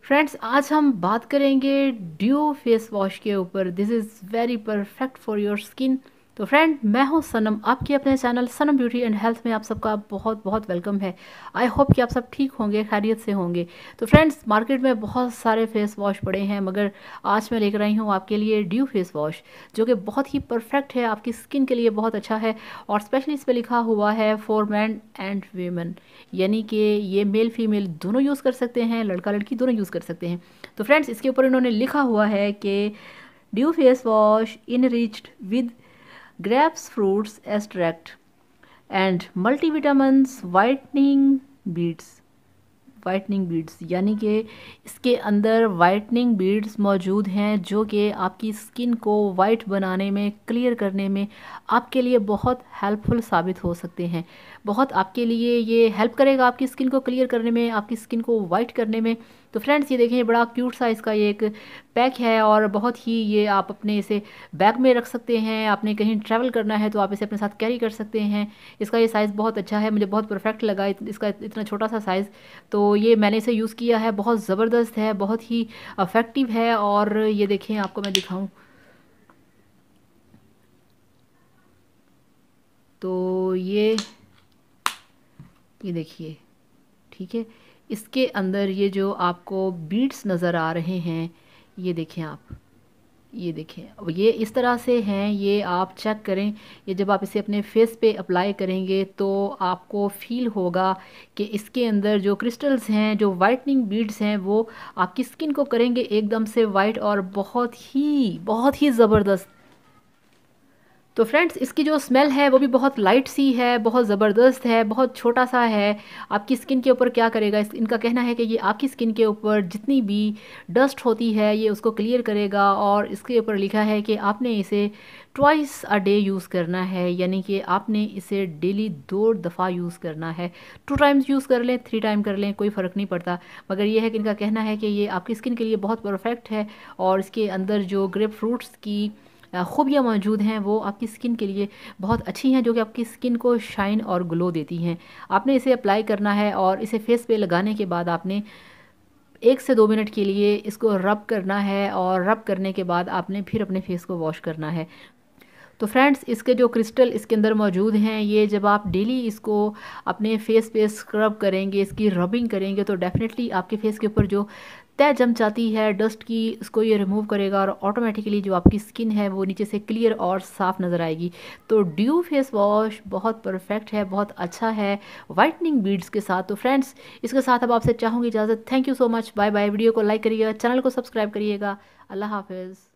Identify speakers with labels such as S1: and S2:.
S1: Friends, आज हम बात करेंगे ड्यू फेस वॉश के ऊपर। This is very perfect for your skin. तो फ्रेंड, मैं हूं सनम, आपके अपने channel Sanam beauty and health में आप सबका बहुत बहुत वेलकम है। आई होप कि आप सब ठीक होंगे, खैरियत से होंगे। तो फ्रेंड्स, मार्केट में बहुत सारे फेस वॉश पड़े हैं, मगर आज मैं लेकर आई हूँ आपके लिए ड्यू फेस वॉश, जो कि बहुत ही परफेक्ट है, आपकी स्किन के लिए बहुत अच्छा है। और स्पेशली इस पर लिखा हुआ है फॉर मैन एंड वीमेन, यानी कि ये मेल फीमेल दोनों यूज़ कर सकते हैं, लड़का लड़की दोनों यूज़ कर सकते हैं। तो फ्रेंड्स, इसके ऊपर इन्होंने लिखा हुआ है कि due face wash enriched with grapes fruits extract and multivitamins whitening beads, यानी कि इसके अंदर वाइटनिंग बीड्स मौजूद हैं, जो कि आपकी स्किन को वाइट बनाने में, क्लियर करने में आपके लिए बहुत हेल्पफुल साबित हो सकते हैं। बहुत आपके लिए ये हेल्प करेगा आपकी स्किन को क्लियर करने में, आपकी स्किन को वाइट करने में। तो फ्रेंड्स, ये देखें, बड़ा क्यूट सा इसका ये एक पैक है और बहुत ही ये आप अपने इसे बैग में रख सकते हैं। आपने कहीं ट्रैवल करना है तो आप इसे अपने साथ कैरी कर सकते हैं। इसका ये साइज़ बहुत अच्छा है, मुझे बहुत परफेक्ट लगा इसका इतना छोटा सा साइज़। तो ये मैंने इसे यूज़ किया है, बहुत ज़बरदस्त है, बहुत ही अफेक्टिव है। और ये देखें, आपको मैं दिखाऊं तो ये देखिए, ठीक है। इसके अंदर ये जो आपको बीड्स नज़र आ रहे हैं, ये देखें आप, ये देखें, अब ये इस तरह से हैं, ये आप चेक करें। ये जब आप इसे अपने फेस पे अप्लाई करेंगे तो आपको फील होगा कि इसके अंदर जो क्रिस्टल्स हैं, जो वाइटनिंग बीड्स हैं, वो आपकी स्किन को करेंगे एकदम से वाइट और बहुत ही ज़बरदस्त। तो फ्रेंड्स, इसकी जो स्मेल है वो भी बहुत लाइट सी है, बहुत ज़बरदस्त है, बहुत छोटा सा है। आपकी स्किन के ऊपर क्या करेगा, इनका कहना है कि ये आपकी स्किन के ऊपर जितनी भी डस्ट होती है ये उसको क्लियर करेगा। और इसके ऊपर लिखा है कि आपने इसे ट्वाइस अ डे यूज़ करना है, यानी कि आपने इसे डेली 2 दफ़ा यूज़ करना है। 2 टाइम्स यूज़ कर लें, 3 टाइम कर लें, कोई फ़र्क नहीं पड़ता। मगर ये है कि इनका कहना है कि ये आपकी स्किन के लिए बहुत परफेक्ट है। और इसके अंदर जो ग्रेप फ्रूट्स की खूबियाँ मौजूद हैं वो आपकी स्किन के लिए बहुत अच्छी हैं, जो कि आपकी स्किन को शाइन और ग्लो देती हैं। आपने इसे अप्लाई करना है और इसे फेस पे लगाने के बाद आपने 1 से 2 मिनट के लिए इसको रब करना है, और रब करने के बाद आपने फिर अपने फेस को वॉश करना है। तो फ्रेंड्स, इसके जो क्रिस्टल इसके अंदर मौजूद हैं, ये जब आप डेली इसको अपने फेस पे स्क्रब करेंगे, इसकी रबिंग करेंगे, तो डेफिनेटली आपके फेस के ऊपर जो तय जम जाती है डस्ट की, उसको ये रिमूव करेगा और ऑटोमेटिकली जो आपकी स्किन है वो नीचे से क्लियर और साफ़ नज़र आएगी। तो ड्यू फेस वॉश बहुत परफेक्ट है, बहुत अच्छा है वाइटनिंग बीड्स के साथ। तो फ्रेंड्स, इसके साथ अब आपसे चाहूँगी इजाज़त। Thank you so much, bye bye. Video को लाइक करिएगा, चैनल को सब्सक्राइब करिएगा। अल्लाह हाफिज़।